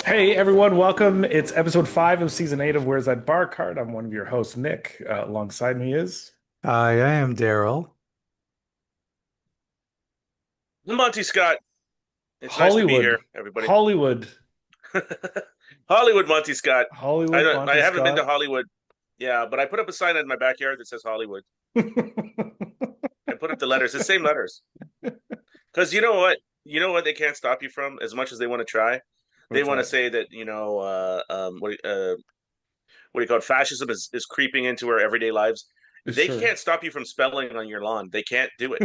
Hey everyone, welcome. It's episode 5 of season 8 of Where's That Bar Card? I'm one of your hosts, Nick. Alongside me is Hi, I am Daryl. Monty Scott, it's nice to be Hollywood. here, everybody. Hollywood. Hollywood, Monty Scott. I Hollywood don't, I Monty haven't been to Scott. Hollywood. Yeah, but I put up a sign in my backyard that says Hollywood. I put up the letters, the same letters. Because you know what? You know what they can't stop you from as much as they want to try. They What's want to that? say that, what do you call it? Fascism is creeping into our everyday lives. They Sure. can't stop you from spelling on your lawn. They can't do it.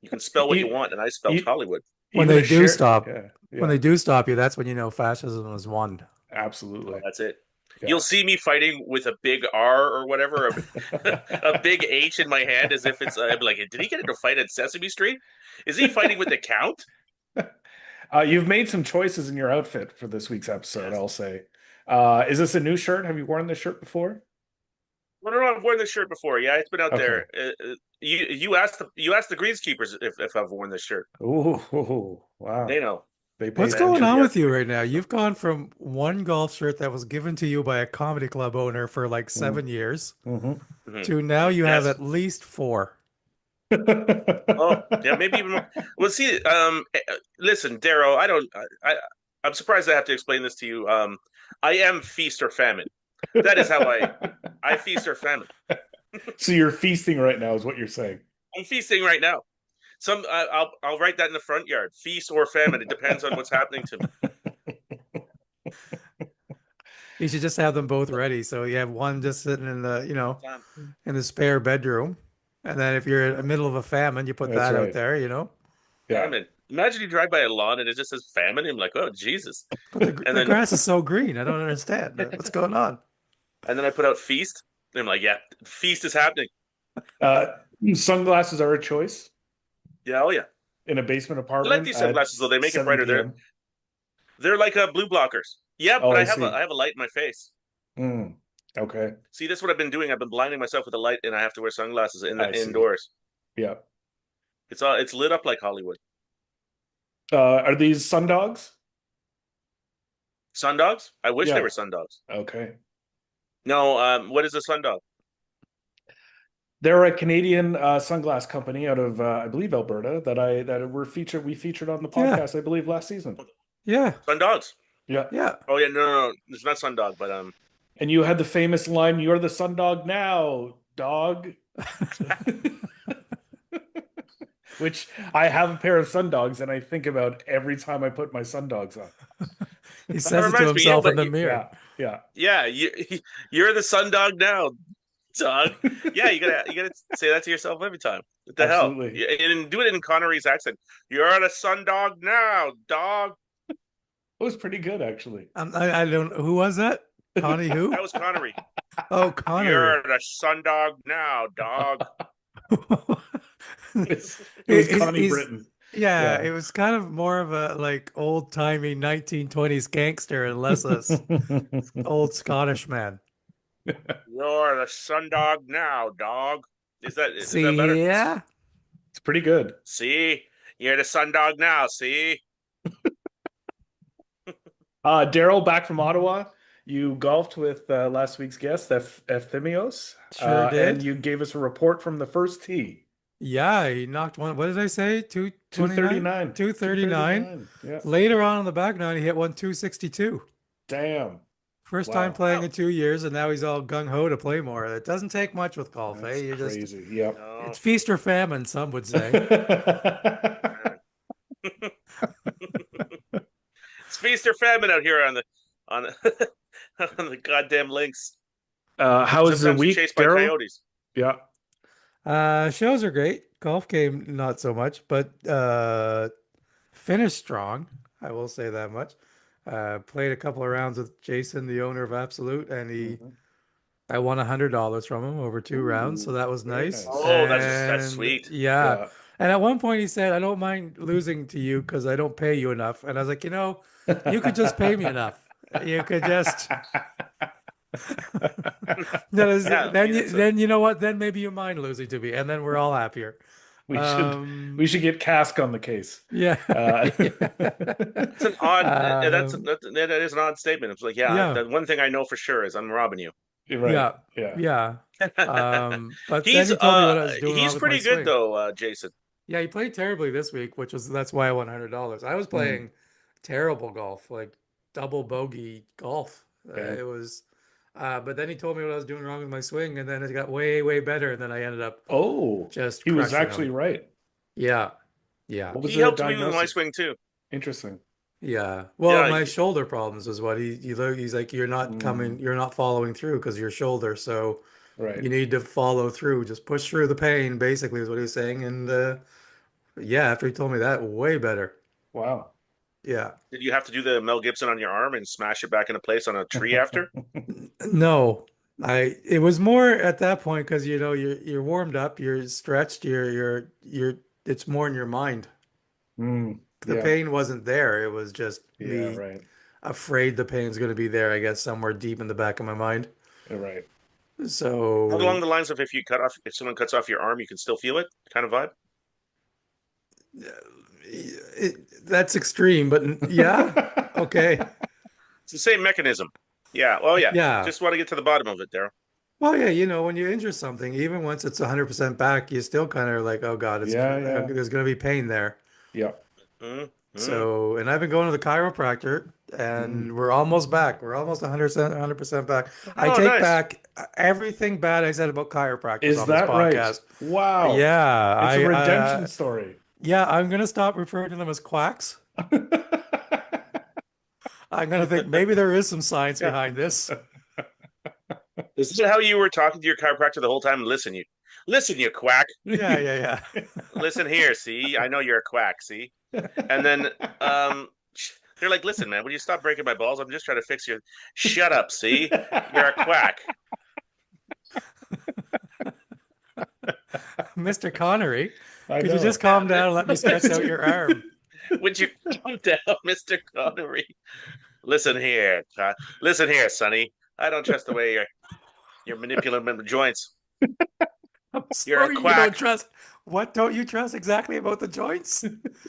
You can spell what you E- want, and I spelled e- Hollywood. When Even a they do share. stop, Yeah, when yeah, they do stop you, that's when you know fascism has won. Well, absolutely. that's it. You'll Yeah. see me fighting with a big R or whatever, a big H in my hand, as if it's. I'm like, did he get into a fight at Sesame Street? Is he fighting with the Count? You've made some choices in your outfit for this week's episode, Yes. I'll say. Is this a new shirt? Have you worn this shirt before? Well, no, I've worn this shirt before. Yeah, it's been out Okay. there. You asked the greenskeepers if I've worn this shirt. Ooh, wow. They know. They pay What's going attention. on Yep. with you right now? You've gone from one golf shirt that was given to you by a comedy club owner for like Mm, 7 years mhm. Hmm. to now you have Yes. at least four. Oh, yeah, maybe even more. Well, see, listen, Darrow, I'm surprised I have to explain this to you. I am feast or famine. That is how I feast or famine. So you're feasting right now, is what you're saying. I'm feasting right now. I'll write that in the front yard. Feast or famine. It depends on what's happening to me. You should just have them both ready. So you have one just sitting in Um, in the spare bedroom. And then if you're in the middle of a famine, you put That's that out right. there. Yeah. Famine. Imagine you drive by a lawn and it just says famine. I'm like, oh Jesus. But the And the then grass is so green. I don't understand. What's going on? and then I put out feast. And I'm like, yeah, feast is happening. Uh, Sunglasses are a choice Yeah, oh yeah. in a basement I like apartment these at sunglasses though. They make it brighter. 7 p.m. They're like blue blockers. Yeah, Oh, but I I see. have a light in my face. Mm, okay. See, this is what I've been doing. I've been blinding myself with a light, and I have to wear sunglasses in the I see. indoors. Yeah. It's lit up like Hollywood. Are these sun dogs? Sundogs? I wish they Yeah. were sundogs. Okay. No, what is a sundog? They're a Canadian sunglass company out of I believe Alberta that we featured on the Yeah. podcast I believe last season. Yeah. Sundogs. Yeah. Yeah. Oh yeah, no, it's not sundog, but And you had the famous line, "You're the sun dog now, dog." Which I have a pair of sun dogs and I think about every time I put my sun dogs on. He that says it to reminds me. Yeah, himself in but the mirror. Yeah, yeah. yeah, you're the sundog now, dog. Yeah, you gotta say that to yourself every time. What the hell? Absolutely. And do it in Connery's accent. You're the sundog now, dog. It was pretty good actually. I don't. Who was that? Connie who? That was Connery. Oh, Connery. You're the sundog now, dog. It was Connie He's Britton. yeah. Yeah. It was kind of more of a like old timey 1920s gangster and less old Scottish man. You're the sundog now, dog. Is that better? See, yeah. It's pretty good. See, you're the sundog now. See, Daryl, back from Ottawa. You golfed with last week's guest, Efthymios, Sure and did. you gave us a report from the first tee. Yeah, he knocked one. What did I say? 229? 239. 239. 239. Yeah. Later on the back nine, he hit one 262. Damn. First time Wow. playing wow, in 2 years, and now he's all gung ho to play more. It doesn't take much with golf, eh? That's You just crazy. Yep. it's no, feast or famine, some would say. it's feast or famine out here on the on the goddamn links. How was the Sometimes you're week, chased by Daryl? coyotes. Yeah. Shows are great. Golf game, not so much, but finished strong. I will say that much. Played a couple of rounds with Jason, the owner of Absolute, and Mhm. I won $100 from him over 2 rounds, so Ooh, that was very nice. nice. Oh, that's And sweet. yeah, Yeah. and at one point he said, "I don't mind losing to you because I don't pay you enough." And I was like, you could just pay me enough. You could just Yeah, then that's then you know what? Then maybe you mind losing to me, and then we're all happier. We should Um, we should get Cask on the case. yeah, Uh, That's an odd. That is an odd statement. It's like, yeah, yeah, the one thing I know for sure is I'm robbing you. you're right. yeah, Yeah. yeah. But then he told me what I was doing wrong He's with my pretty good swing. though, Jason. Yeah, he played terribly this week, that's why I won $100. I was Hmm. playing terrible golf, like double bogey golf. Okay. It was, but then he told me what I was doing wrong with my swing, and then it got way, way better, and then I ended up Oh, just he was crushing actually him. right. Yeah, yeah, What was He the helped me with my diagnosis? swing too. Interesting. yeah. Well, Yeah, my shoulder problems is what he's like, Mm, you're not following through because of your shoulder, so right. you need to follow through. Just push through the pain, basically, is what he was saying. And yeah, after he told me that, way better. Wow. Yeah. did you have to do the Mel Gibson on your arm and smash it back into place on a tree after? No, it was more at that point because you're warmed up, you're stretched, you're it's more in your mind. The Yeah. pain wasn't there. It was just Yeah. me Right. afraid the pain's going to be there, I guess, somewhere deep in the back of my mind. Right. Not along So the lines of if someone cuts off your arm, you can still feel it, kind of vibe. that's extreme, but yeah, okay. It's the same mechanism. Yeah. Oh yeah. Yeah. Just want to get to the bottom of it, there. Well, yeah, when you injure something, even once it's 100% back, you still kind of like, oh God, Yeah. Yeah. there's going to be pain there. Yeah. Mm-hmm. So, and I've been going to the chiropractor Mm. and we're almost back. We're almost 100% back. I Oh, take nice. back everything bad I said about chiropractors Is on this that right? podcast. Wow. Yeah, It's a redemption story. yeah, I'm gonna stop referring to them as quacks. I'm gonna think maybe there is some science behind this. Is this how you were talking to your chiropractor the whole time? Listen, you quack. Yeah, yeah, Listen here. See, I know you're a quack. See, and then um, they're like, "Listen, man, will you stop breaking my balls? I'm just trying to fix you." Shut up. See, you're a quack. yeah. Mr. Connery, I could you just know. calm down and let me stretch out your arm? Would you calm down, Mister Connery? Listen here, listen here, Sonny. I don't trust the way you're manipulating the joints. I'm You're a sorry you don't quack. trust. What don't you trust exactly about the joints?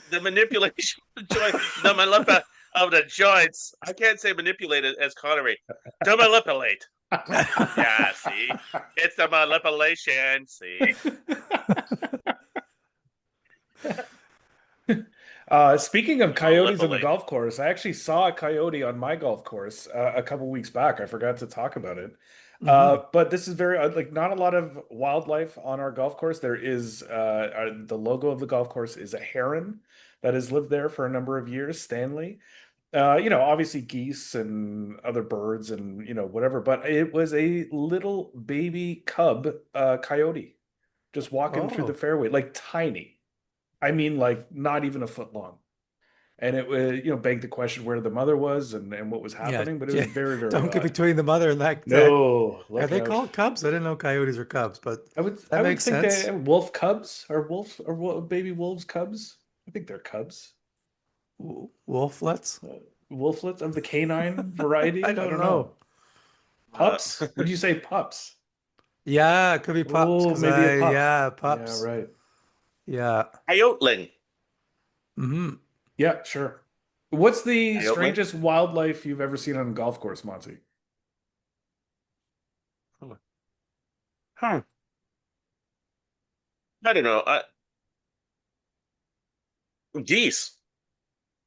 The manipulation of the joint, the manipulation of the joints. I can't say manipulated as Connery. To manipulate. Yeah, see, it's the manipulation. See, Speaking of coyotes on the manipulate. golf course, I actually saw a coyote on my golf course a couple weeks back. I forgot to talk about it. Hmm. But this is very like not a lot of wildlife on our golf course. There is the logo of the golf course is a heron that has lived there for a number of years, Stanley. Obviously geese and other birds and whatever, but it was a little baby cub coyote just walking through the Oh, fairway, like tiny. I mean, like not even a foot long. And it was, begged the question where the mother was and what was yeah. happening, but it was Yeah. very, very Don't get odd. between the mother and that. No, Are look they out. called cubs? I didn't know coyotes were cubs, but I that would makes think they sense. wolf cubs or baby wolves cubs. I think they're cubs. Wolflets? Wolflets of the canine I variety. I don't don't know. know. Pups? Would you say pups? Yeah, it could be pups Oh, because maybe a pup. yeah, Yeah, pups. right. Yeah. Coyoteling. Hmm. Yeah, sure. What's the Coyoteling. strangest wildlife you've ever seen on a golf course, Monty? Huh. I don't know. Geese.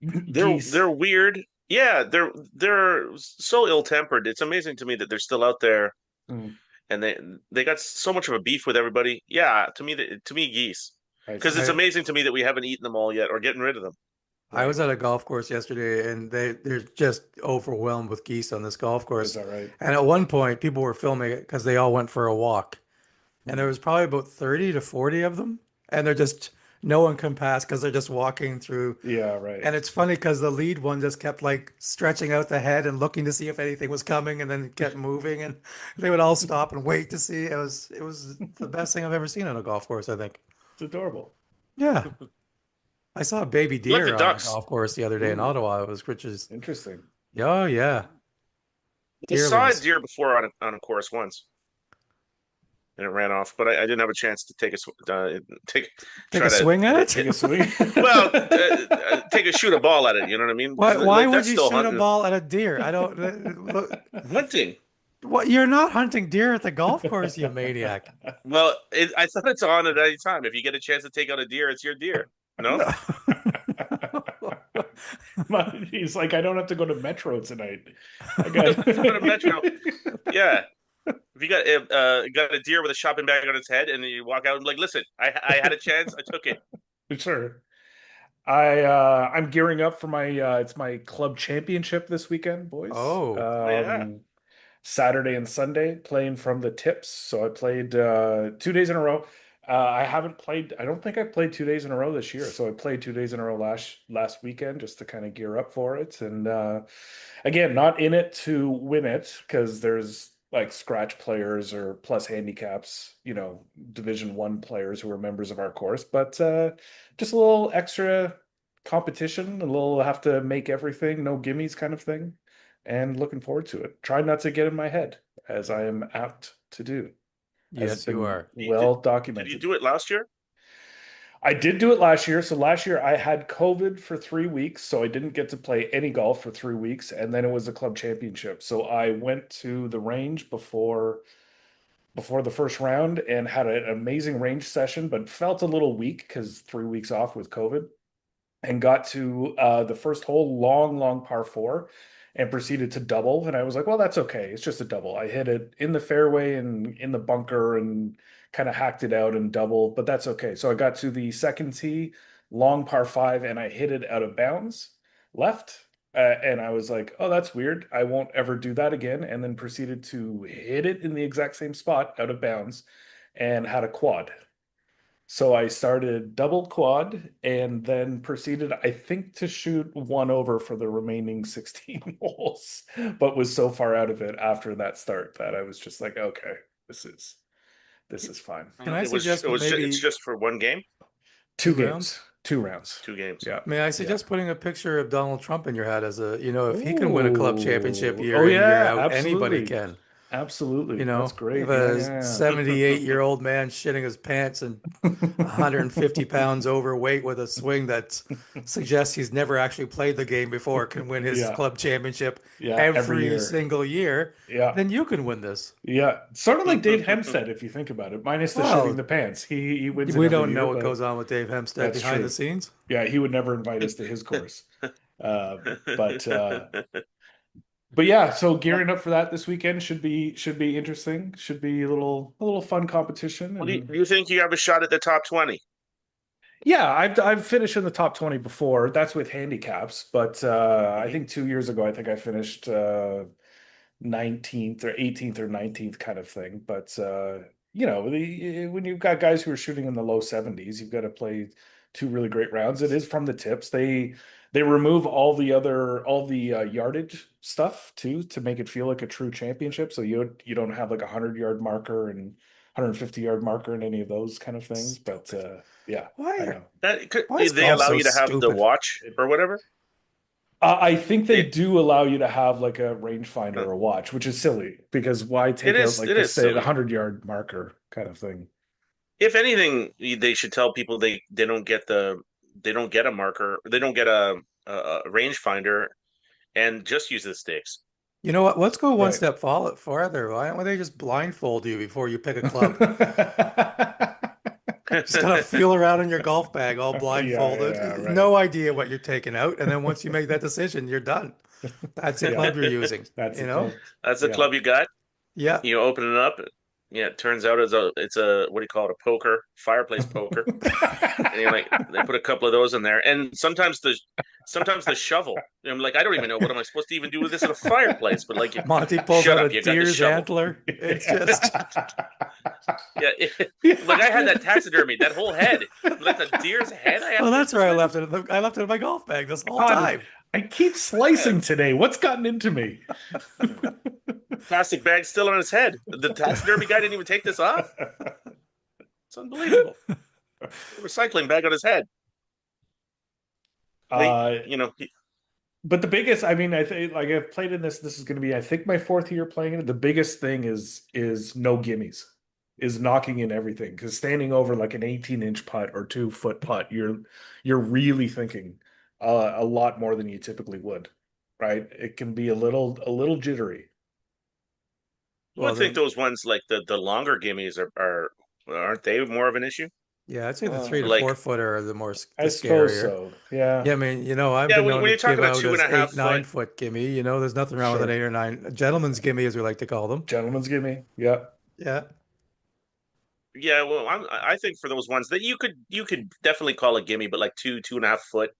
They're Geese. weird. Yeah, they're so ill-tempered. It's amazing to me that they're still out there Hmm, and they got so much of a beef with everybody. Yeah, to me geese. I Because see. it's I amazing to me that we haven't eaten them all yet or getting rid of them. I Right. was at a golf course yesterday and they're just overwhelmed with geese on this golf Is course. that right? And at one point people were filming it because they all went for a walk. And there Hmm. was probably about 30 to 40 of them. And they're just no one can pass because they're just walking through. Yeah, right. And it's funny because the lead one just kept like stretching out the head and looking to see if anything was coming, and then it kept moving, and they would all stop and wait to see. It was the best thing I've ever seen on a golf course, I think. It's adorable. Yeah. I saw a baby You like the deer on a ducks. golf course the other day in Ooh, Ottawa. It was which is interesting. oh yeah, I saw a deerlings. deer before on a course once. and it ran off. But I didn't have a chance to Take try a to swing at Take it. a swing. well take a shoot a ball at it. You know what I mean? Because Why like would that's you still shoot a hunting. ball at a deer? I don't look. Hunting. What, you're not hunting deer at the golf course, you maniac. Well, I thought it's on at any time. If you get a chance to take out a deer, it's your deer. No, No. He's like, I don't have to go to Metro tonight. I I got don't have to go to Metro. Yeah, if you got a deer with a shopping bag on its head, and you walk out and like, listen, I had a chance, I took it. sure. I'm gearing up for my it's my club championship this weekend, boys. Oh, Oh yeah. Saturday and Sunday playing from the tips. So I played 2 days in a row. I haven't played, I don't think I played 2 days in a row this year. So I played 2 days in a row last weekend just to kind of gear up for it. And again, not in it to win it because there's like scratch players or plus handicaps, Division 1 players who are members of our course, but just a little extra competition, a little have to make everything, no gimmies kind of thing, and looking forward to it. Try not to get in my head, as I am apt to do, as it's yes, you been are. Did, well did you documented. do it last year? I did do it last year. So last year I had COVID for 3 weeks, so I didn't get to play any golf for 3 weeks, and then it was the club championship. So I went to the range before the first round and had an amazing range session, but felt a little weak because 3 weeks off with COVID, and got to the first hole, long, long par four, and proceeded to double. And I was like, well, that's okay. It's just a double. I hit it in the fairway and in the bunker and kind of hacked it out and doubled, but that's okay. So I got to the second tee, long par five, and I hit it out of bounds left. And I was like, oh, that's weird. I won't ever do that again. And then proceeded to hit it in the exact same spot out of bounds and had a quad. So I started double quad and then proceeded, I think, to shoot one over for the remaining 16 holes, but was so far out of it after that start that I was just like, okay, this is fine. Can I It suggest was it's maybe just for one game, Two 2 rounds? games, 2 rounds. 2 games. Yeah, May I yeah. suggest putting a picture of Donald Trump in your hat as if he can win a club championship Ooh. year Oh in, year yeah, out, anybody absolutely. can. Absolutely. That's If great. Yeah, a yeah, 78-year-old man shitting his pants and yeah. 150 pounds overweight with a swing that suggests he's never actually played the game before can win his Yeah, club championship yeah, every every year. single year, Yeah. then you can win this. Yeah, sort of like Dave Hempstead, if you think about it, minus the shitting Well, the pants. He wins it we every don't year, know what but goes on with Dave Hempstead that's behind the true. scenes. Yeah, he would never invite us to his course. Uh, but uh, but yeah, so gearing up for that this weekend should be interesting. Should be a little fun competition, Well, and do you think you have a shot at the top 20? yeah, I've finished in the top 20 before. That's with handicaps, but I Hmm. think 2 years ago I think I finished 19th or 18th or 19th kind of thing. But when you've got guys who are shooting in the low 70s, you've got to play two really great rounds. It is from the tips. They remove all the yardage stuff too to make it feel like a true championship. So you don't have like a 100-yard marker and 150-yard marker and any of those kind of things. But Stupid. yeah, Why I are know. why is They golf allow so you to have the stupid? watch or whatever. I think they It do allow you to have like a rangefinder or a watch, which is silly because why take out like it the is say the silly. 100-yard marker kind of thing. If anything, they should tell people they don't get they don't get a marker, they don't get a rangefinder, and just use the stakes. You know what? Let's go one Right. step farther. Why don't they just blindfold you before you pick a club? Just kind of feel around in your golf bag all Yeah, yeah, blindfolded. right. No idea what you're taking out. And then once you make that decision, you're done. That's the Yeah, club you're using, that's you the know? club. That's the Yeah. club you got. Yeah. You open it up. Yeah, it turns out it's a what do you call it? A poker, fireplace poker. And you're like, they put a couple of those in there, and sometimes the shovel. I'm like, I don't even know what am I supposed to even do with this at a fireplace, but like, Monty pulls shut out a up, you got the deer's shovel. antler. It's Yeah. just, Yeah, like I had that taxidermy, that whole head, like the deer's head. I oh, have that's this where I with. left it. I left it in my golf bag this whole God, time. I keep Yeah, slicing today. What's gotten into me? plastic bag still on his head. The taxidermy guy didn't even take this off. It's unbelievable. Recycling bag on his head. They, uh you know, But the biggest, I mean, I think like I've played in this. This is going to be, I think, my fourth year playing it. The biggest thing is no gimmies. is knocking in everything. Because standing over like an 18-inch putt or 2 foot putt, you're really thinking a lot more than you typically would, right? It can be a little jittery. I Well, would think those ones like the longer gimmies are aren't they more of an issue? yeah, I'd say the Uh, 3 to 4 footer are the I suppose scarier. so. Yeah, Yeah, I mean, I've Yeah, been known when to you're give talking a out two and as a half eight, foot, 9 foot gimme. There's nothing wrong with an sure. 8 or 9, a gentleman's gimme, as we like to call them. Gentlemen's gimme. Yeah, Yeah. yeah. Well, I think for those ones that you could definitely call a gimme, but like 2.5 foot,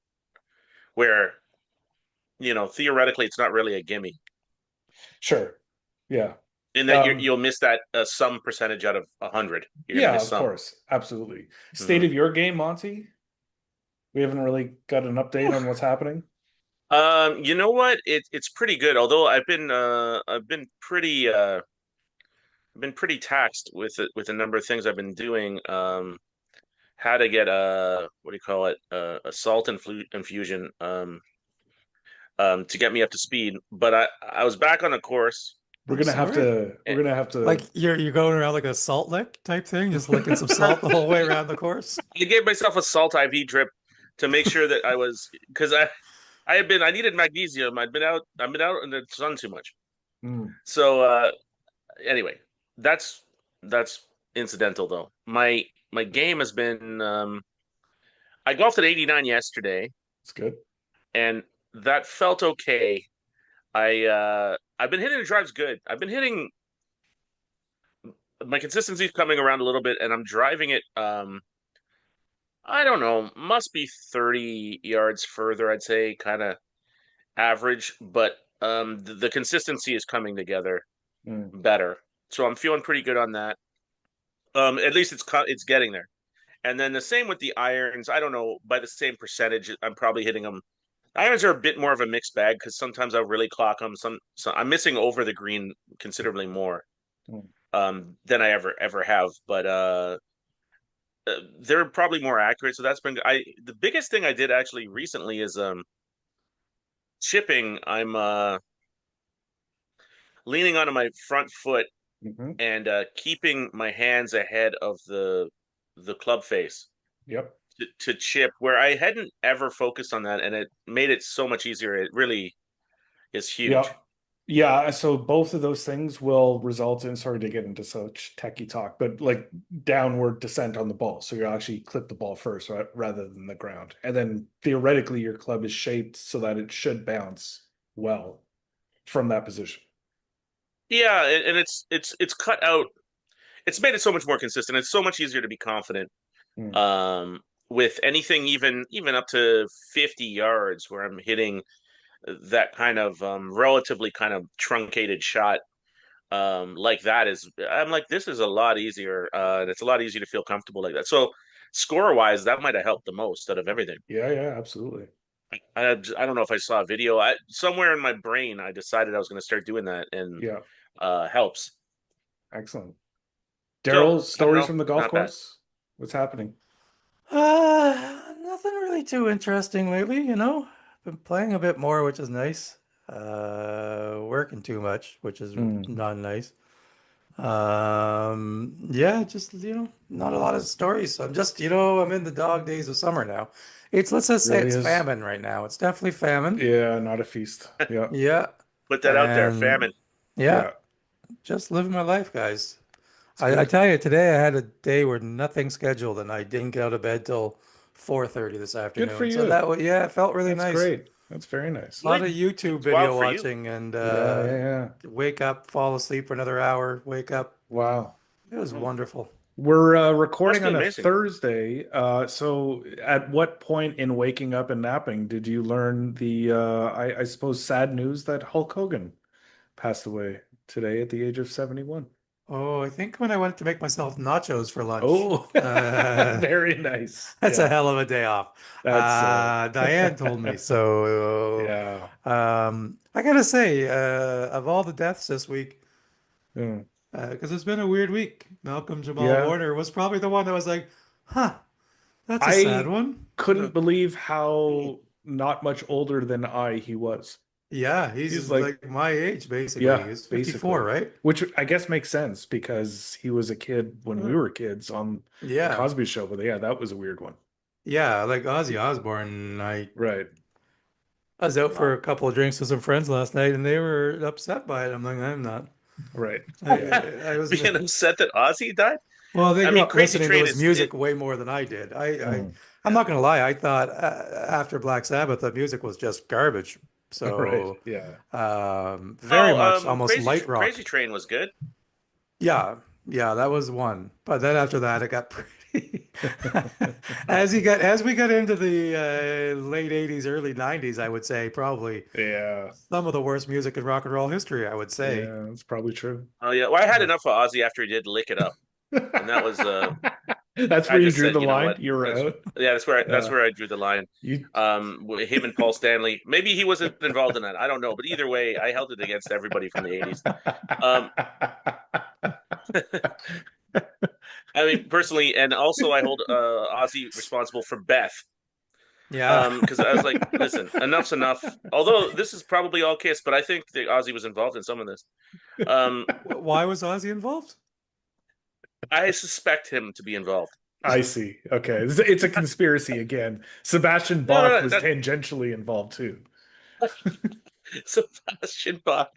where theoretically it's not really a gimme sure. Yeah. in that Um, you'll miss that some percentage out of 100. You're gonna yeah, miss of some. course. Absolutely. State Mhm. of your game, Monty? We haven't really got an update on what's happening. You know what? It's pretty good. Although I've been pretty taxed with it, with a number of things I've been doing. How to get a what do you call it? A salt infusion to get me up to speed. But I was back on the course. We're I'm gonna have sorry. to we're Eh, gonna have Like to you're going around like a salt lick type thing, just licking some salt the whole way around the course. I gave myself a salt IV drip to make sure that I was because I needed magnesium. I've been out in the sun too much. Hmm, So anyway, that's that's incidental though. My game has been I golfed at 89 yesterday, it's good. and that felt okay. I've been hitting the drives good. I've been hitting my consistency's coming around a little bit, and I'm driving it. I don't know, must be 30 yards further. I'd say kind of average, but the consistency is coming together Hmm, better. So I'm feeling pretty good on that. At least it's getting there. And then the same with the irons. I don't know, by the same percentage, I'm probably hitting them. Irons are a bit more of a mixed bag because sometimes I'll really clock them. So I'm missing over the green considerably more hmm. than I ever have. But they're probably more accurate. So that's been I. The biggest thing I did actually recently is chipping. I'm leaning onto my front foot Hmm. and keeping my hands ahead of the club face Yep. to chip where I hadn't ever focused on that, and it made it so much easier. It really is huge. Yep. Yeah, so both of those things will result in, sorry to get into such techie talk, but like downward descent on the ball. So you actually clip the ball first, right, rather than the ground. And then theoretically, your club is shaped so that it should bounce well from that position. Yeah, and it's cut out. It's made it so much more consistent. It's so much easier to be confident Hmm. um, with anything, even up to 50 yards, where I'm hitting that kind of relatively kind of truncated shot like that is. I'm like, this is a lot easier, and it's a lot easier to feel comfortable like that. So score wise, that might have helped the most out of everything. Yeah, yeah, absolutely. I don't know if I saw a video. Somewhere in my brain, I decided I was going to start doing that, and Yeah, helps. excellent. So Daryl, I don't stories know, from the golf not bad. course? What's happening? Nothing really too interesting lately. Been playing a bit more, which is nice. Working too much, which is Hmm. not nice. Yeah, just, not a lot of stories. I'm just, I'm in the dog days of summer now. Let's just say Really it's is. famine right now. It's definitely famine. Yeah, not a feast. Yeah, Yeah. Put that out there, And famine. yeah, yeah. just living my life, guys. It's I good. tell you, today I had a day where nothing scheduled and I didn't get out of bed till 4:30 this Good for afternoon. So you. yeah, it felt really That's nice. great. That's very nice. A lot Really, of YouTube it's wild video for you. watching and Yeah, yeah, yeah. wake up, fall asleep for another hour, wake up. Wow. It was Oh, wonderful. We're must recording be on a amazing. Thursday. So at what point in waking up and napping did you learn the I suppose sad news that Hulk Hogan passed away today at the age of 71? Oh, I think when I went to make myself nachos for lunch, Oh, very nice. that's a Yeah. hell of a day off. That's Diane told me. So, yeah. I gotta say, of all the deaths this week, Yeah. because it's been a weird week, Malcolm Jamal Yeah. Warner was probably the one that was like, huh, that's a sad I one. couldn't believe how not much older than I he was. Yeah, He's he's like, like my age basically. yeah, He's 54, basically. right? Which I guess makes sense because he was a kid when we were kids on the Yeah. Cosby Show. But yeah, that was a weird one. Yeah, like Ozzy Osbourne. Right. I was out for Wow. a couple of drinks with some friends last night, and they were upset by it. I'm like, I'm not. Right. Yeah. I was. Being upset that Ozzy died. Well, they I grew mean, up Crazy listening to Train his is it. music way more than I did. Mm. I'm Yeah. not gonna lie. I thought after Black Sabbath, the music was just garbage. Right. So, Yeah. very Oh, much almost light Crazy rock. Train was good. Yeah, yeah, that was one. But then after that, it got pretty. As we got into the late '80s, early '90s, I would say probably Yeah. some of the worst music in rock and roll history. I would say. Yeah. That's probably true. Oh yeah. Well, I had Yeah. enough of Ozzy after he did "Lick It Up," and that was That's I where you just drew said, the you know line. what? You were That's out. yeah. That's Yeah. where I drew the line. You. With him and Paul Stanley. Maybe he wasn't involved in that. I don't know. But either way, I held it against everybody from the '80s. Um, I mean, personally, and also I hold Ozzy responsible for Beth. Yeah. Because I was like, listen, enough's enough. Although this is probably all Kiss, but I think that Ozzy was involved in some of this. Um, Why was Ozzy involved? I suspect him to be involved. I see. Okay. It's a conspiracy again. Sebastian No, Bach no, no. was tangentially involved too. Sebastian Bach.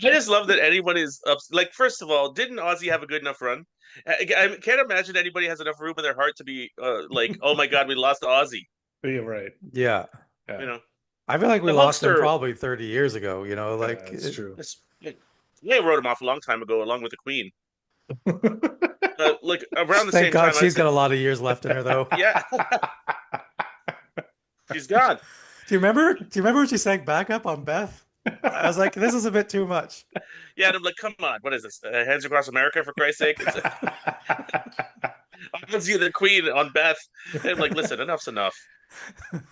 I just love that anyone is up. Like, first of all, didn't Ozzy have a good enough run? I can't imagine anybody has enough room in their heart to be like, oh my God, we lost Ozzy. Yeah, right. Yeah. Yeah. You know, I feel like we the lost him Hulkster. probably 30 years ago, like It's true. Yeah, wrote him off a long time ago, along with the Queen. Like around the thank same God time, I'd she's say, got a lot of years left in her though. yeah, she's gone. Do you remember when she sang backup on Beth? I was like, this is a bit too much. Yeah, and I'm like, come on, what is this? Hands Across America, for Christ's sake! It's Ozzy the Queen on Beth. And I'm like, listen, enough's enough.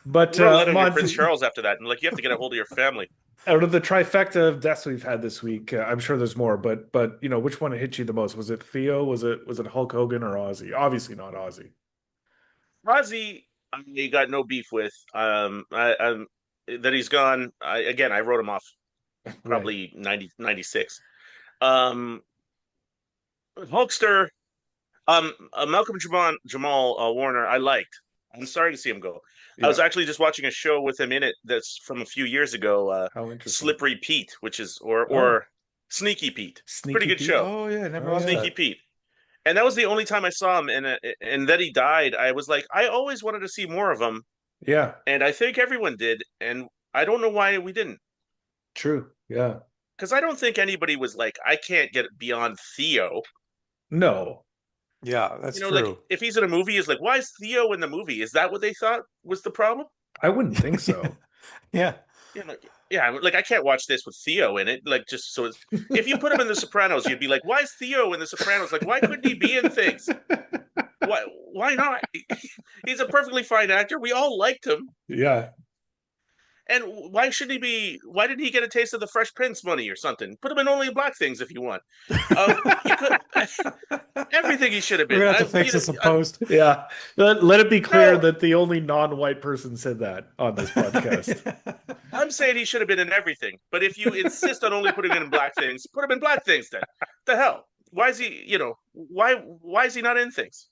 But You wrote a letter to your Prince Monty, Charles after that, and like, you have to get a hold of your family. out of the trifecta of deaths we've had this week, I'm sure there's more, but which one hit you the most? Was it Theo? Was it Hulk Hogan or Ozzy? Obviously not Ozzy. Ozzy, I got no beef with. I'm that he's gone. I wrote him off Right. probably 96. Um, Hulkster, Malcolm Jamal Warner, I liked. I'm sorry to see him go. I was Yeah. actually just watching a show with him in it that's from a few years ago, How interesting. Slippery Pete, which is Oh, or Sneaky Pete. Pretty Sneaky good Pete. show, Oh yeah, I never Oh watched yeah. Sneaky that. Pete. And that was the only time I saw him, and that he died. I was like, I always wanted to see more of him, Yeah. and I think everyone did, and I don't know why we didn't. True. Yeah. Because I don't think anybody was like, I can't get beyond Theo. No, Yeah, that's Like true. if he's in a movie, is like, why is Theo in the movie? Is that what they thought was the problem? I wouldn't think so. Yeah. Yeah, like I can't watch this with Theo in it. Like just so it's, if you put him in The Sopranos, you'd be like, why is Theo in The Sopranos? Like, why couldn't he be in things? Why? Why not? He's a perfectly fine actor. We all liked him. Yeah. And why should he be? Why didn't he get a taste of the Fresh Prince money or something? Put him in Only Black Things if you want. You could everything he should have We're been. gonna have to fix this in post. Yeah. Let it be clear No, that the only non-white person said that on this podcast. I'm saying he should have been in everything. But if you insist on only putting him in Black Things, put him in Black Things. Then the hell? Why is he? Why is he not in things?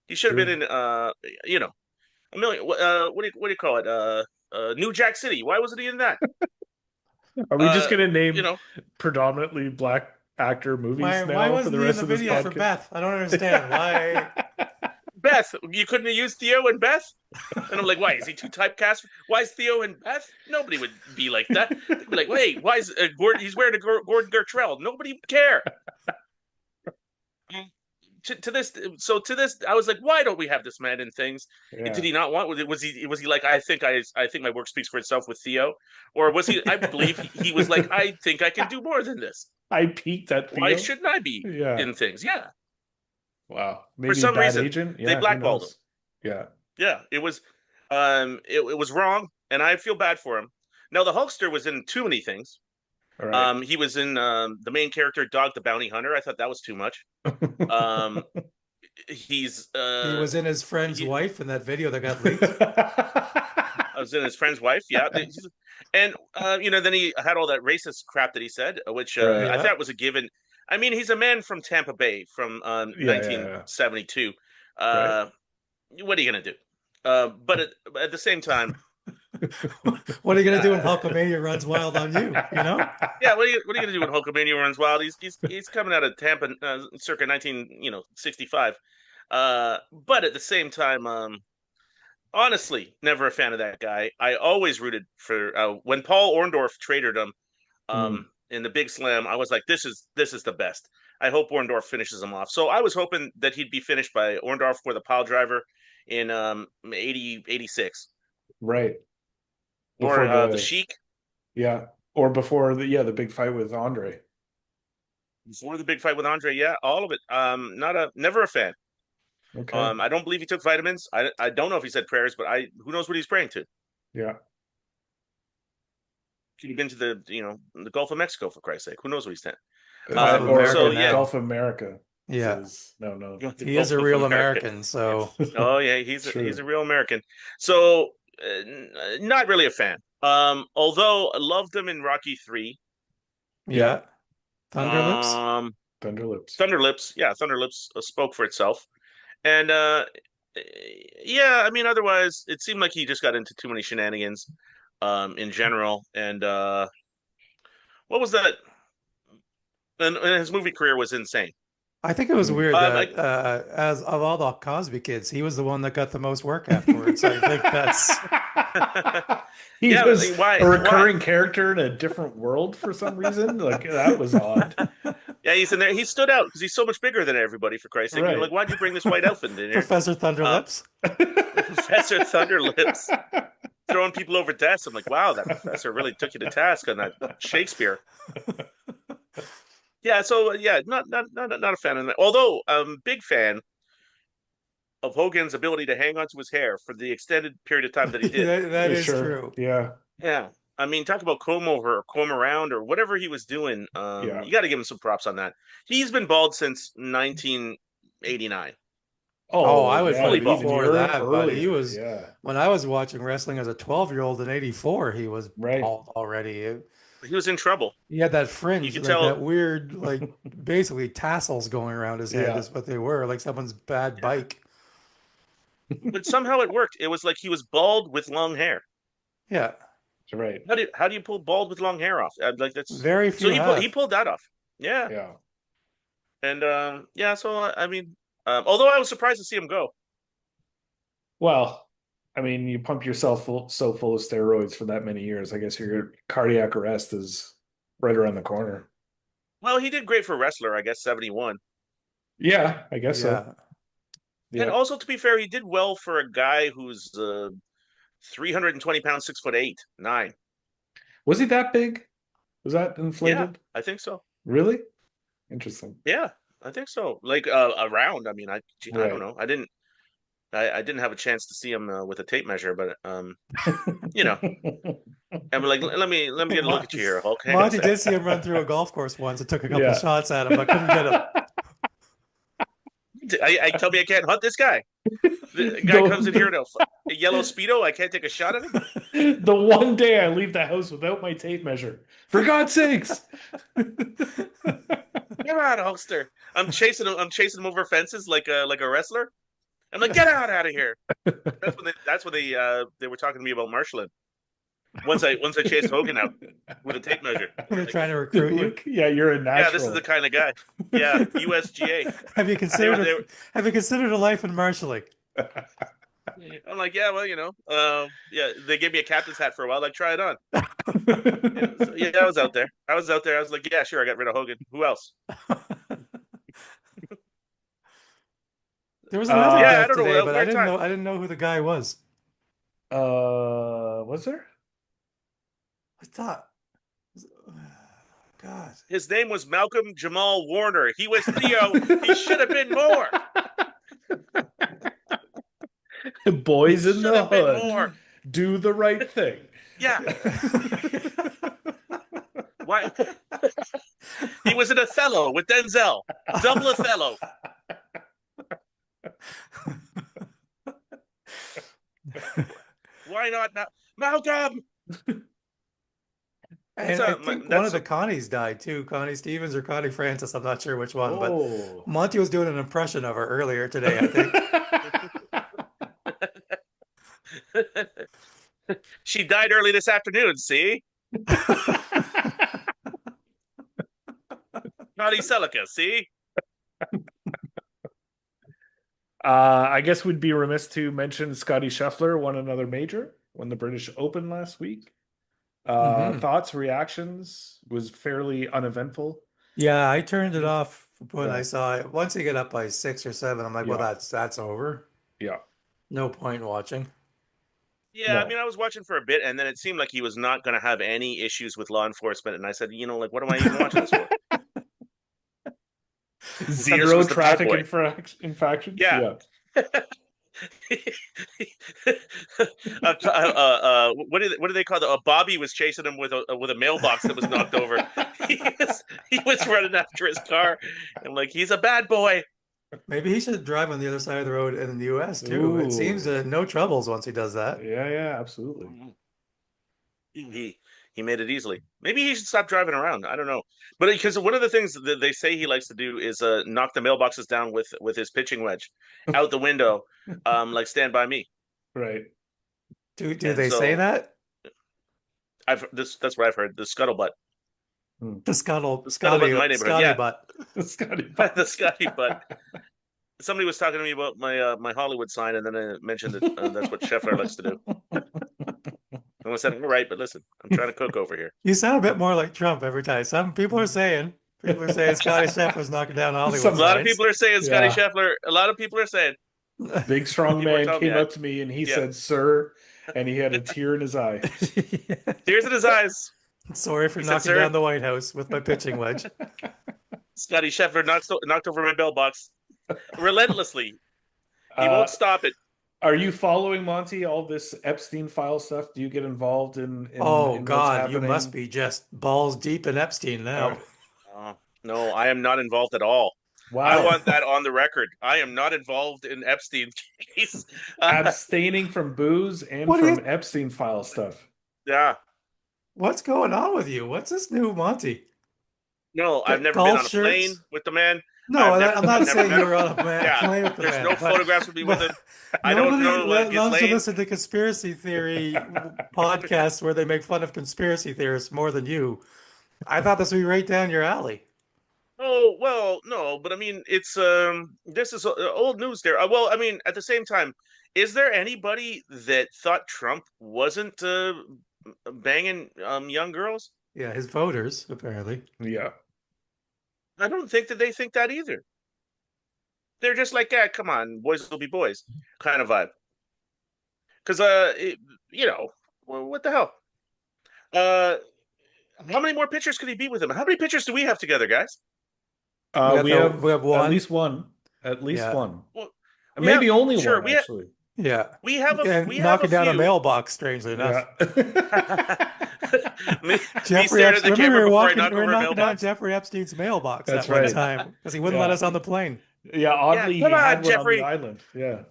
He should have been True. in. A million. What do you call it? New Jack City. Why wasn't he in that? Are we just Uh, gonna you name know, predominantly black actor movies Why now for wasn't the he in rest the of this video for podcast? Beth? I don't understand. Why? Beth. You couldn't have used Theo and Beth. And I'm like, why is he too typecast? Why is Theo and Beth? Nobody would be like that. They'd be like, wait, why is Gordon? He's wearing a Gordon Gertrell. Nobody would care. To this, I was like, why don't we have this man in things? Did Yeah. he not want? Was he like, I think my work speaks for itself with Theo, or was he? I believe he was like, I think I can do more than this. I peaked at Why Theo. shouldn't I be Yeah. in things? Yeah, Wow. for Maybe some bad reason agent. they Yeah, who blackballed him. knows? Yeah. Yeah, it was wrong, and I feel bad for him. Now the Hulkster was in too many things. All right. He was in the main character, Dog the Bounty Hunter. I thought that was too much. Um, he's He was in his friend's he, wife in that video that got leaked. was in his friend's wife. Yeah, and then he had all that racist crap that he said, which Right. I Yeah. thought was a given. I mean, he's a man from Tampa Bay from Yeah, yeah, yeah. 1972. Right. What are you gonna do? But at the same time, What are you gonna do when uh, Hulkamania runs wild on you? You know? yeah, what are you gonna do when Hulkamania runs wild? He's coming out of Tampa, circa 1965. But at the same time, honestly, never a fan of that guy. I always rooted for when Paul Orndorff traded him Mm, in the Big Slam. I was like, this is the best. I hope Orndorff finishes him off. So I was hoping that he'd be finished by Orndorff with a pile driver in 86 right. or Before the the Sheik yeah, or before the big fight with Andre. before the big fight with Andre. Yeah, all of it. Not a never a fan. Okay. I don't believe he took vitamins. I don't know if he said prayers, but I who knows what he's praying to. Yeah. Could have been to the Gulf of Mexico for Christ's sake. Who knows what he's saying? Gulf of So America yeah, now. Gulf America. Yeah. Says no, no. the He is Gulf a of real America. American, so Oh yeah, he's a True. real American. So not really a fan. Although I loved him in Rocky 3. Yeah. yeah. Thunderlips? Um, Thunder Lips. Thunderlips, yeah, Thunderlips spoke for itself. And yeah, I mean, otherwise, it seemed like he just got into too many shenanigans, in general. And what was that? And his movie career was insane. I think it was Mm. weird I that as of all the Cosby kids, he was the one that got the most work afterwards. I think that's He yeah, was why? a Why? recurring character in a different world for some reason. Like that was odd. Yeah, he's in there. He stood out because he's so much bigger than everybody. For Christ's sake, you're like, Right. why'd you bring this white elephant in here? Professor Uh, Thunderlips. Professor Thunderlips throwing people over desks. I'm like, wow, that professor really took you to task on that Shakespeare. Yeah, so yeah, not a fan of that. Although, big fan of Hogan's ability to hang onto his hair for the extended period of time that he did. That is Sure. true. Yeah. Yeah, I mean, talk about comb over or comb around or whatever he was doing. Yeah. You got to give him some props on that. He's been bald since 1989. Oh, Oh, I would yeah. Fully put bald. Even before you're that, but he earlier. was Yeah. when I was watching wrestling as a 12-year-old in '84, he was Right. bald already. He was in trouble. He had that You fringe, could like that tell. weird, like basically tassels going around his head Yeah. is what they were, like someone's bad Yeah, bike. but somehow it worked. It was like he was bald with long hair. Yeah, Right. How do you pull bald with long hair off? Like that's very so few he have. pulled that off. Yeah, Yeah. and yeah. So I mean, although I was surprised to see him go. Well, I mean, you pump yourself so full of steroids for that many years. I guess your cardiac arrest is right around the corner. Well, he did great for a wrestler, I guess, 71. Yeah, I guess so. Yeah, And Yeah. also, to be fair, he did well for a guy who's 320 pounds, 6'8", 9. Was he that big? Was that Yeah, inflated? I think so. Really? Interesting. Yeah, I think so. Like around. I mean, I don't Right. know. I didn't have a chance to see him with a tape measure, but you know, I'm like, let me get a look Mon- at you here, Hulk. Hang on a Monty sec. did see him run through a golf course once and took a couple Yeah. shots at him, but couldn't get him. I tell me I can't hunt this guy. The guy comes in here in The, a yellow speedo. I can't take a shot at him. the one day I leave the house without my tape measure. For God's sakes. Come on, Hulkster. I'm chasing him. I'm chasing him over fences like a wrestler. I'm like, get out of here. That's when they were talking to me about marshaling. Once I chased Hogan out with a tape measure. They're Like, trying to recruit you. Look, yeah, you're a yeah, this is natural. the kind of guy. Yeah, USGA. Have you They were, considered they were, have you considered a life in marshalling? I'm like, yeah, well, yeah. They gave me a captain's hat for a while. Like, try it on. Yeah, so, yeah, I was out there. I was like, yeah, sure. I got rid of Hogan. Who else? There was another Yeah, I death don't know. today, but Weird time. I didn't know who the guy was. Was there? I thought, God, His name was Malcolm Jamal Warner. He was Theo. He should have been more. Boys in Should the have been hood more. do the right thing. Yeah. Why? He was in Othello with Denzel. Double Othello. Why not? Malcolm. That's And I think one of that's the Connies died too. Connie Stevens or Connie Francis. I'm not sure which one, but Oh. Monty was doing an impression of her earlier today, I think. she died early this afternoon. See, Naughty Celica. See, I guess we'd be remiss to mention Scotty Scheffler won another major, won the British Open last week. Hmm. Thoughts, reactions was fairly uneventful. Yeah, I turned it off when I Yeah, saw it. Once you get up by 6 or 7, I'm like, well, yeah, that's over. yeah. No point in watching. yeah. I No. mean, I was watching for a bit, and then it seemed like he was not going to have any issues with law enforcement, and I said, like, what am I even watching this for? I thought this Zero was the bad traffic boy. infractions. Yeah. Yeah. What do they call it? Bobby was chasing him with a mailbox that was knocked over. He he was running after his car. I'm like, he's a bad boy. Maybe he should drive on the other side of the road in the US too. It seems Ooh. no troubles once he does that. Yeah, yeah, absolutely. He made it easily. Maybe he should stop driving around. I don't know, but because one of the things that they say he likes to do is knock the mailboxes down with his pitching wedge out the window, like Stand By Me. Right. Do And they say so that? I've this that's what I've heard. The scuttlebutt, The the scuttlebutt in my neighborhood. Scotty Yeah, butt. Scotty the Butt. Scotty butt. Somebody was talking to me about my Hollywood sign, and then I mentioned that that's what Scheffler likes to do. And I said, "All right, but listen, I'm trying to cook over here." You sound a bit more like Trump every time. Some people are saying Scotty Scheffler's knocking down Hollywood A Some, lot of signs. people are saying Scotty yeah. Scheffler. A lot of people are saying. Big strong People are man telling me, came up to me and he yeah, said, "Sir," and he had a tear in his eye. tears in his eyes. Sorry for He said, knocking "Sir, down the White House with my pitching wedge. Scotty Scheffler knocked over my mailbox relentlessly. He Uh, won't stop it." are you following Monty? All this Epstein file stuff? Do you get involved in Oh what's God, you must happening? be just balls deep in Epstein now. Oh, no, I am not involved at all. I Wow. want that on the record. I am not involved in Epstein's case. Abstaining from booze and What do from you? Epstein file stuff. Yeah, What's going on with you? What's this new Monty? no, I've never been Golf on a plane shirts? with the man. No, I'm I've not never saying met you him. were on a Yeah, plane with the there's man, no photographs of me with but him. I don't nobody know his loves to lane. listen to conspiracy theory podcasts where they make fun of conspiracy theorists more than you. I thought this would be right down your alley. Oh, well, no, but I mean, it's this is old news there. Well, I mean, at the same time, is there anybody that thought Trump wasn't banging young girls? Yeah, his voters, apparently. Yeah. I don't think that they think that either. They're just like, yeah, come on, boys will be boys, kind of vibe. Because you know, what the hell? Uh, how many more pictures could he be with him? How many pictures do we have together, guys? We We have have at one. least one. At least Yeah. one. Well, we have Maybe only sure one, actually. Yeah. we And have a knocking down a few. mailbox, strangely Yeah. enough. Me Jeffrey staring at the Epstein. Remember camera before I we knock were over a knocking down mailbox. Jeffrey Epstein's mailbox that That's one right. time because he wouldn't let Yeah. us on the plane. Yeah, Yeah, oddly, come he on, had one on the Jeffrey, island. Yeah.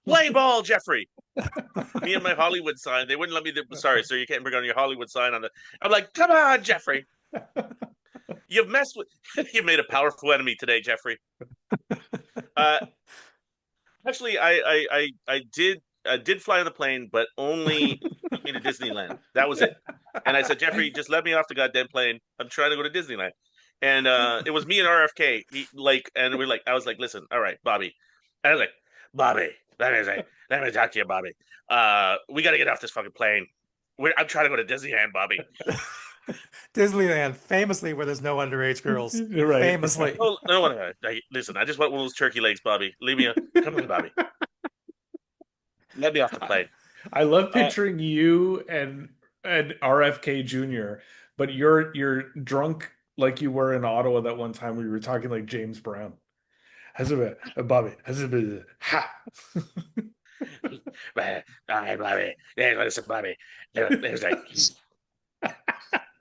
play ball, Jeffrey. Me and my Hollywood sign. They wouldn't let me. Sorry, sir, you can't bring on your Hollywood sign on the. I'm like, come on, Jeffrey. You've messed with. You made a powerful enemy today, Jeffrey. Uh, actually, I did fly on the plane, but only took me to Disneyland. That was it. And I said, Jeffrey, just let me off the goddamn plane. I'm trying to go to Disneyland. And it was me and RFK. And we're like, I was like, listen, all right, Bobby. And I was like, Bobby, let me talk to you, Bobby. We got to get off this fucking plane. I'm trying to go to Disneyland, Bobby. Disneyland, famously where there's no underage girls. You're right. Famously. Oh, no, listen, I just want one of those turkey legs, Bobby. Leave me. Come on, Bobby. Let me off the plane. I love Uh, picturing you and RFK Jr., but you're drunk like you were in Ottawa that one time where you were talking like James Brown. Has it been, Bobby? Has it been? Ha! all right, Bobby. Yeah, listen, Bobby. There's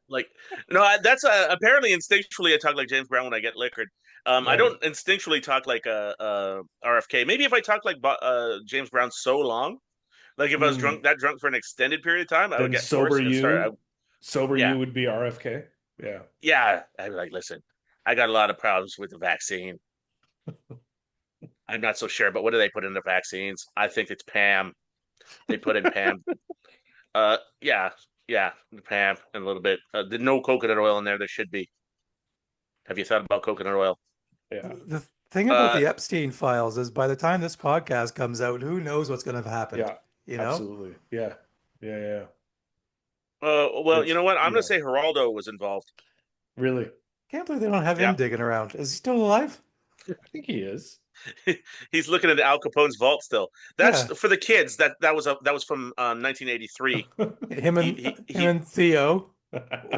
like no, that's apparently instinctually I talk like James Brown when I get liquored. I Right. don't instinctually talk like RFK. Maybe if I talk like James Brown so long, Like if I was Mm. drunk for an extended period of time, I would Then get forced and start. sober Yeah, you would be RFK. Yeah. yeah. I'd be like, listen, I got a lot of problems with the vaccine. I'm not so sure, but what do they put in the vaccines? I think it's Pam. They put in Pam. Yeah, yeah, Pam, and a little bit. No coconut oil in there. There should be. Have you thought about coconut oil? Yeah. The thing about Uh, the Epstein files is by the time this podcast comes out, who knows what's going to have happened, Yeah. you know? Absolutely. Yeah. Yeah. Yeah. well, you It's know what? I'm gonna yeah. say Geraldo was involved. Really. Can't believe they don't have him Yeah, digging around. Is he still alive? I think he is. he's looking at Al Capone's vault still. That's Yeah. for the kids. That was from 1983. Him He and he him he. and Theo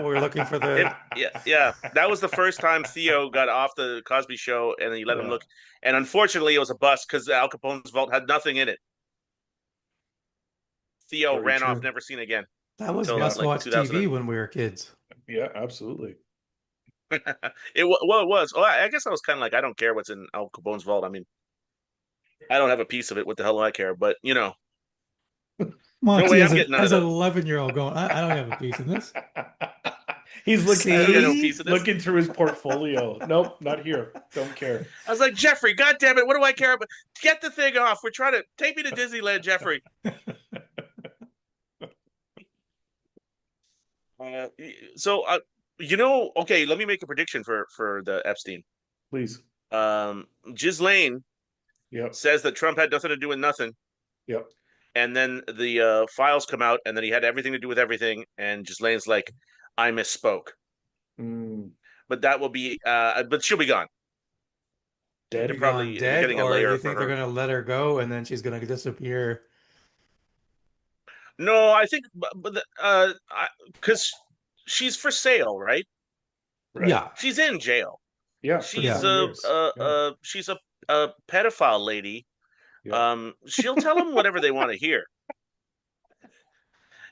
were looking for the Yeah. That was the first time Theo got off the Cosby Show, and he let him Yeah. look. And unfortunately, it was a bust because Al Capone's vault had nothing in it. Theo Very ran off, true. never seen again that was until Yeah. like must-watch 2000. TV when we were kids. Yeah. Absolutely. Well, it was. Oh, I guess I was kind of like, I don't care what's in Al Capone's vault. I mean, I don't have a piece of it. What the hell do I care? But no Monty, way I'm getting none of as an those. 11-year-old going, I don't have a piece in this. I don't get no See? piece of this. looking through his portfolio. Nope, not here. Don't care. I was like, Jeffrey, God damn it, what do I care about? Get the thing off. We're trying to take me to Disneyland, Jeffrey. Uh, so, okay, let me make a prediction for the Epstein. Please. Ghislaine Yep. says that Trump had nothing to do with nothing, Yep. and then the files come out, and then he had everything to do with everything, and Ghislaine's like, I misspoke, Mm, but that will be, but she'll be gone. Be They're dead. gone probably dead, getting a or do layer you for think they're her. going to let her go and then she's going to disappear? No, I think, because she's for sale, right? Right. Yeah. She's in jail. Yeah, for She's Yeah. 20 years. Yeah. a pedophile lady. Yep. She'll tell them whatever they want to hear.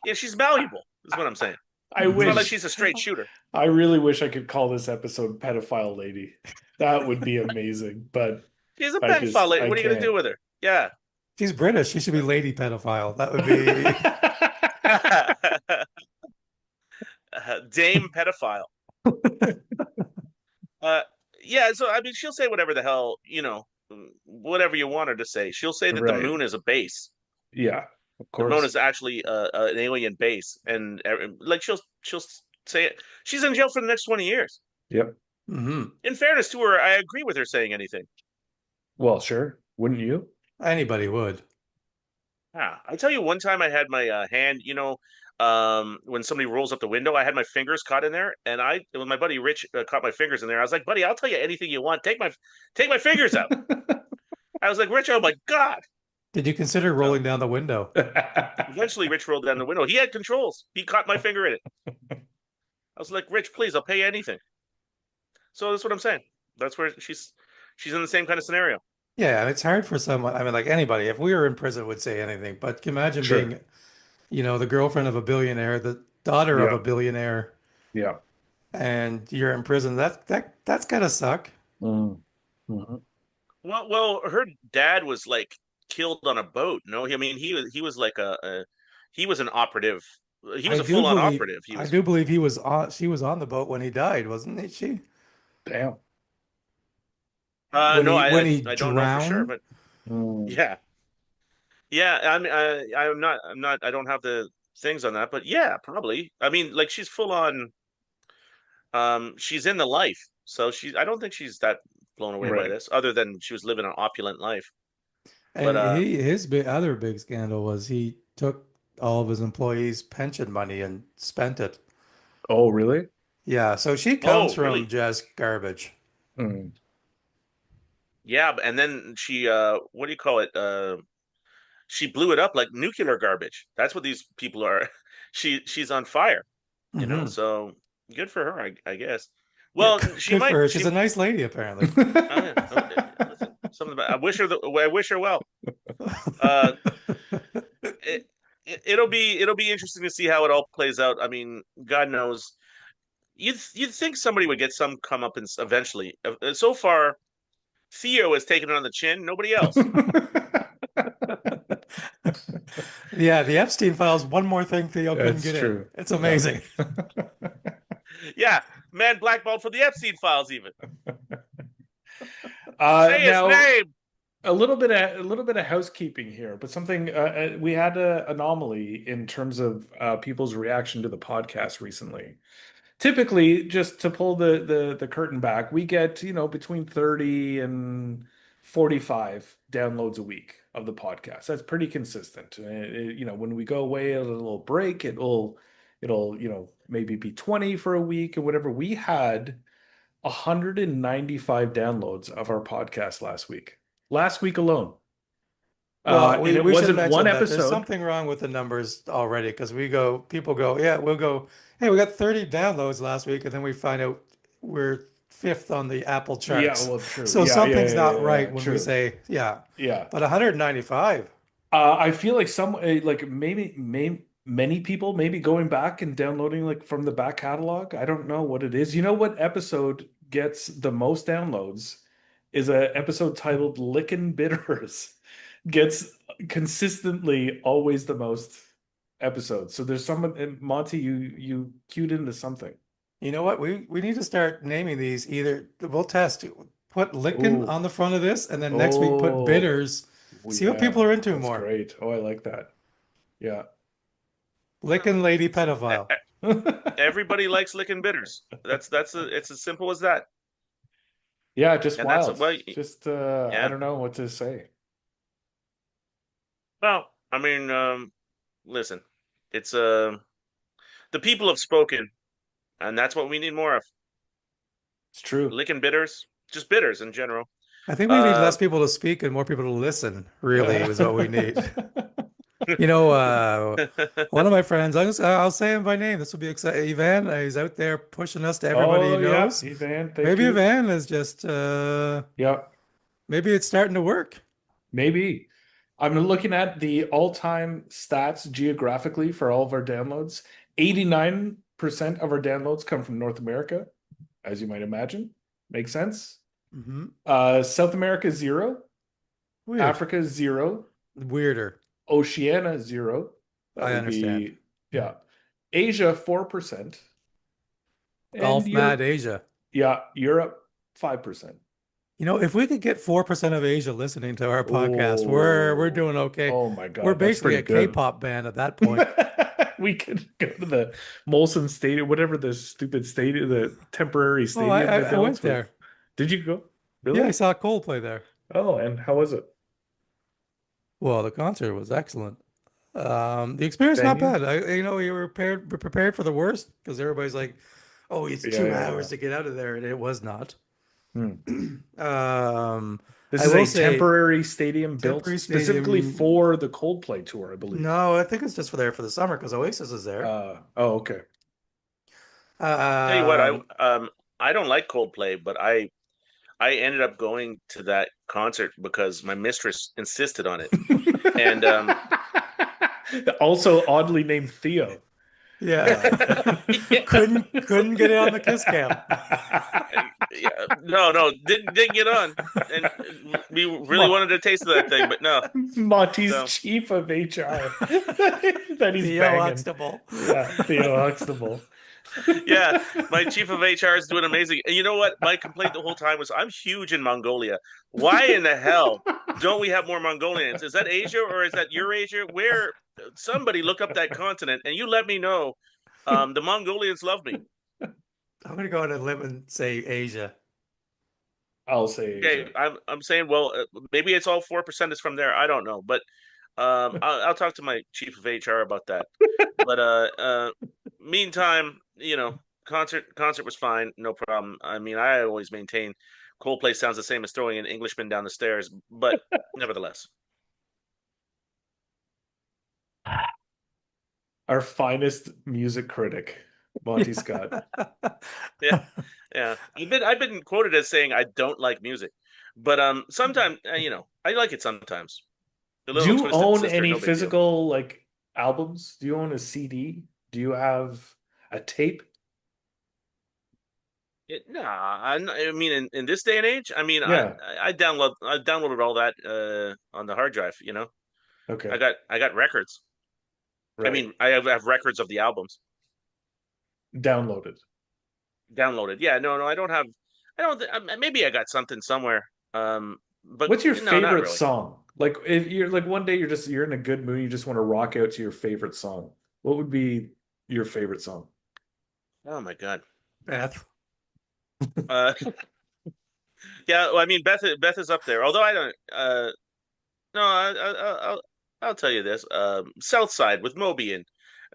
Yeah, she's malleable, is what I'm saying. I It's not like wish she's a straight shooter. I really wish I could call this episode pedophile lady. That would be amazing, but She's a pedophile lady. I What are you gonna do can't. with her? Yeah. She's British. She should be lady pedophile. That would be Dame pedophile. Uh, yeah. So I mean, she'll say whatever the hell whatever you want her to say. She'll say that the Right. moon is a base. Yeah, of The moon course. is actually an alien base, and like she'll say it. She's in jail for the next 20 years. Yep. Mhm. In fairness to her, I agree with her saying anything. Well, sure. Wouldn't you? Anybody would. Yeah, I tell you, one time I had my hand, when somebody rolls up the window, I had my fingers caught in there, and when my buddy Rich caught my fingers in there, I was like, buddy, I'll tell you anything you want. Take my fingers out. I was like, Rich, oh my God. Did you consider No. rolling down the window? Eventually, Rich rolled down the window. He had controls. He caught my finger in it. I was like, Rich, please, I'll pay you anything. So that's what I'm saying. That's where she's in the same kind of scenario. Yeah, it's hard for someone. I mean, like anybody, if we were in prison, would say anything. But imagine Sure. being, the girlfriend of a billionaire, the daughter of a Yeah. billionaire, Yeah. and you're in prison. That's gotta suck. Mm. Mhm. Well, her dad was like killed on a boat. No, I mean he was like he was an operative. He was I a do full on believe operative. He I was do believe he was on. She was on the boat when he died, wasn't she? Damn. When no, he when I he I don't know for sure, drowned. but Mm. yeah, yeah. I mean, I'm not. I don't have the things on that, but yeah, probably. I mean, like she's full on. She's in the life, so I don't think she's that blown away by Right. this, other than she was living an opulent life. But And his other big scandal was he took all of his employees' pension money and spent it. Oh, really? Yeah, so she comes oh, from really? just garbage. Mm. Yeah, and then she what do you call it? She blew it up like nuclear garbage. That's what these people are. She's on fire. Hmm. So good for her, I guess. Yeah, Well, she good for might. her. She's a nice lady, apparently. Oh, yeah. Listen, something about. I wish her well. Uh, it, it'll be interesting to see how it all plays out. I mean, God knows. You'd think somebody would get some comeuppance eventually. So far, Theo has taken it on the chin. Nobody else. Yeah, the Epstein files, one more thing Theo couldn't That's get in. true. It's Yeah. amazing. Yeah, man blackballed for the Epstein files. Even say his Now name. a little bit of housekeeping here, but something we had an anomaly in terms of people's reaction to the podcast recently. Typically, just to pull the curtain back, we get, between 30 and 45 downloads a week of the podcast. That's pretty consistent. When we go away a little break, it'll, maybe be 20 for a week or whatever. We had 195 downloads of our podcast last week alone. Well, And it we should wasn't one mention that there's episode. something wrong with the numbers already because people go, yeah, we'll go, hey, we got 30 downloads last week, and then we find out we're fifth on the Apple Yeah, charts. well, true. So Yeah, yeah, something's yeah, not yeah, right yeah, when we true. say, yeah, Yeah. but 195. I feel like like many people maybe going back and downloading like from the back catalog. I don't know what it is. You know what episode gets the most downloads is a episode titled Lickin' Bitters. Gets consistently always the most episodes. So there's someone, and Monty, you cued into something. You know what? We need to start naming these. Either we'll test, put Lickin' Oh, on the front of this, and then next week put oh, Bitters. See what people yeah, are into that's more. great. Oh, I like that. Yeah. Lickin' Lady Pedophile. Everybody likes licking bitters. It's as simple as that. Yeah, just And that's wild. well, Just I yeah. don't know what to say. Well, I mean, listen, it's the people have spoken, and that's what we need more of. It's true. Licking bitters, just bitters in general. I think we need Uh, less people to speak and more people to listen, really, is what we need. You know, one of my friends, I'll say him by name. This will be exciting. Ivan, he's out there pushing us to everybody he Oh yeah, knows. Evan, thank Maybe you. Ivan is just, Yeah, maybe it's starting to work. maybe. I'm looking at the all-time stats geographically for all of our downloads. 89% of our downloads come from North America, as you might imagine. Makes sense. Hmm. South America, 0. Weird. Africa, 0. Weirder. Oceania, 0. That I would understand. be, yeah. Asia, 4%. And Golf Mad Europe, Asia. yeah, Europe, 5%. You know, if we could get 4% of Asia listening to our podcast, we're Oh, doing okay. oh my We're God, that's basically pretty a good. K-pop band at that point. We could go to the Molson Stadium, whatever the stupid stadium, the temporary Oh, stadium they I went built with. there. Did you go? Yeah, I Really? saw Coldplay there. Oh, and how was it? Well, the concert was excellent. The experience not Venue? bad. You were prepared for the worst because everybody's like, "Oh, it's Yeah, two yeah, hours yeah. to get out of there," and it was not. Hmm. Um, This I is will a say, temporary stadium built temporary specifically stadium. for the Coldplay tour, I believe. No, I think it's just for there for the summer because Oasis is there. Oh, okay. tell you what, Um, I don't like Coldplay, but I ended up going to that concert because my mistress insisted on it, and Also oddly named Theo. yeah, Uh, yeah, couldn't get it on the kiss cam. yeah, no, didn't get on, and we really Mo- wanted a taste of that thing, but no. Monty's So chief of HR that he's Theo banging. Huxtable. Yeah, Theo Huxtable. yeah, my chief of HR is doing amazing. And you know what? My complaint the whole time was I'm huge in Mongolia. Why in the hell don't we have more Mongolians? Is that Asia or is that Eurasia? Where somebody look up that continent and you let me know. The Mongolians love me. I'm gonna go on a limb and say Asia. I'll say Okay, Asia. I'm saying, well, maybe it's all 4% is from there. I don't know, but I'll talk to my chief of HR about that. But meantime, concert was fine, no problem. I mean, I always maintain Coldplay sounds the same as throwing an Englishman down the stairs, but nevertheless, Our finest music critic, Monty Scott. yeah, yeah. I've been quoted as saying I don't like music, but sometimes I like it sometimes. A Do little you twisted own sister, any no big deal. physical like albums? Do you own a CD? Do you have a tape? Nah, I mean, in this day and age, I mean, Yeah. I downloaded all that on the hard drive. Okay. I got records. I Right. mean, I have records of the albums Downloaded. downloaded. Yeah, no, I don't have. I don't. Maybe I got something somewhere. But What's your no, not favorite really. song? Like if you're like one day you're in a good mood, you just want to rock out to your favorite song. What would be your favorite song? Oh my God. Beth. Uh, yeah. Well, I mean, Beth is up there. Although I don't. No, I'll tell you this. South Side with Moby and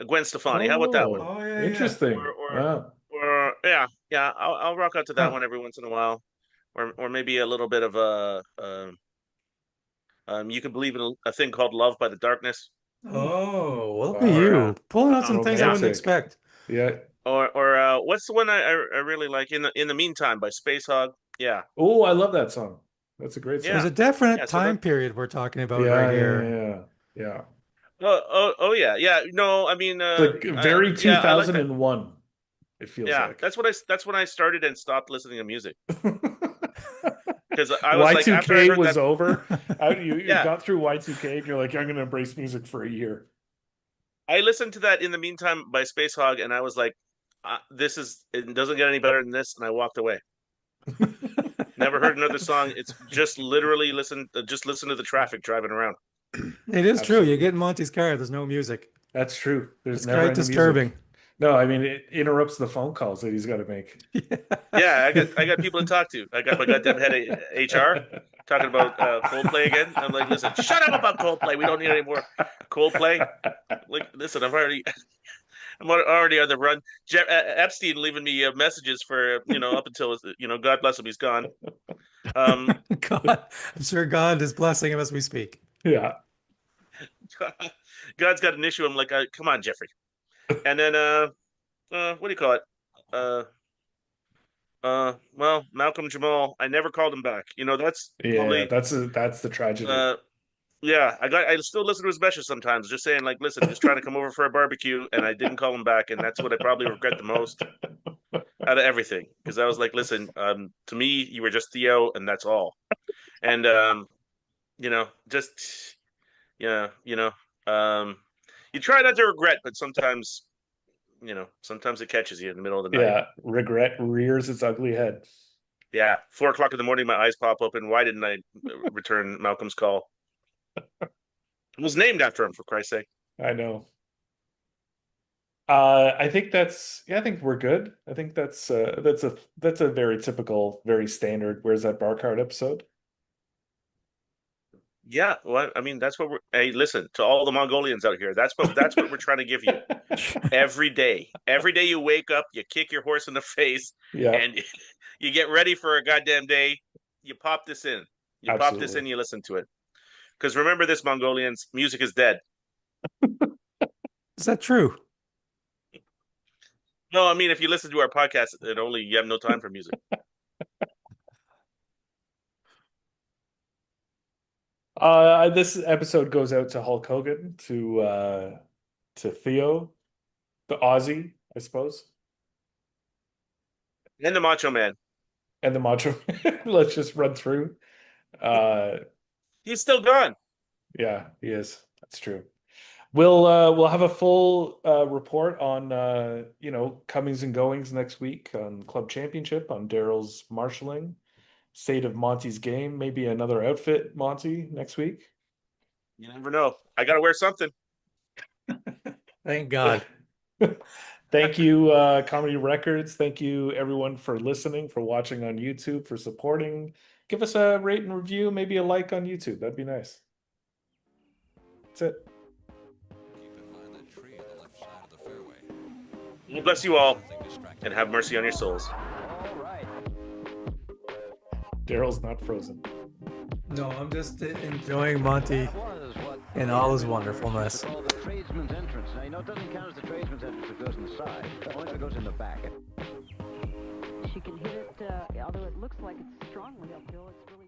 Gwen Stefani. How about that one? Oh, Oh yeah, yeah. interesting. Wow. Yeah, yeah. I'll rock out to that Huh. one every once in a while, or maybe a little bit of a. You can believe in a thing called Love by the Darkness, Oh, well, look at or you pulling out some things I yeah, wouldn't Romantic. expect. Yeah. or what's the one I really like in the meantime by Space Hog? Yeah, Oh, I love that song. That's a great There's yeah, song. a definite yeah. So that time period we're talking about right Yeah, yeah, here. yeah, yeah. oh yeah, yeah. No, I mean It's like very yeah, I like that. 2001, it feels Yeah, like. that's when I started and stopped listening to music because I was like after I Y2K heard was that. over. You Yeah, got through Y2K and you're like, I'm gonna embrace music for a year. I listened to that in the meantime by Space Hog, and I was like, "This is it doesn't get any better than this," and I walked away. Never heard another song. It's just literally just listen to the traffic driving around. It is true. You Absolutely. get in Monty's car, there's no music. That's true. There's It's never quite any disturbing. music. No, I mean it interrupts the phone calls that he's got to make. Yeah, I got people to talk to. I got my goddamn head of HR talking about Coldplay again. I'm like, listen, shut up about Coldplay. We don't need any more Coldplay. Like, listen, I'm already on the run. Epstein leaving me messages for up until God bless him, he's gone. Um, God, I'm sure God is blessing him as we speak. Yeah. God's got an issue. I'm like, come on, Jeffrey. And then what do you call it? Uh, well, Malcolm Jamal. I never called him back. That's Yeah, probably that's the tragedy. uh yeah, I still listen to his messages sometimes, just saying like, listen, just trying to come over for a barbecue, and I didn't call him back, and that's what I probably regret the most out of everything, because I was like, listen, to me, you were just Theo, and that's all, and just yeah, you try not to regret, but sometimes it catches you in the middle of the night. Yeah, regret rears its ugly head. Yeah, 4 o'clock in the morning, my eyes pop open. Why didn't I return Malcolm's call? It was named after him, for Christ's sake. I know. I think that's yeah, I think we're good. I think that's a very typical, very standard Where's That Bar Card episode. Yeah, well, I mean, that's what we're. Hey, listen to all the Mongolians out here. That's what we're trying to give you every day. Every day you wake up, you kick your horse in the face, Yeah, and you get ready for a goddamn day. You pop this in. You pop this absolutely. in. You listen to it. Because remember this, Mongolians, music is dead. Is that true? No, I mean, if you listen to our podcast, it only you have no time for music. This episode goes out to Hulk Hogan, to Theo, the Aussie, I suppose, And the Macho Man, and the Macho. Let's just run through. Uh, he's still gone. yeah, he is. That's true. We'll have a full report on comings and goings next week on Club Championship, on Daryl's marshalling, state of Monty's game, maybe another outfit, Monty, next week. You never know. I got to wear something. Thank God. Thank you, Comedy Records. Thank you, everyone, for listening, for watching on YouTube, for supporting. Give us a rate and review, maybe a like on YouTube. That'd be nice. That's it. God bless you all, and have mercy on your souls. Daryl's not frozen. No, I'm just enjoying Monty in all his wonderfulness. The tradesman's entrance. Now, it doesn't count as the tradesman's entrance if it goes in the side, only if it goes in the back. She can hit it, although it looks like it's strongly uphill, it's really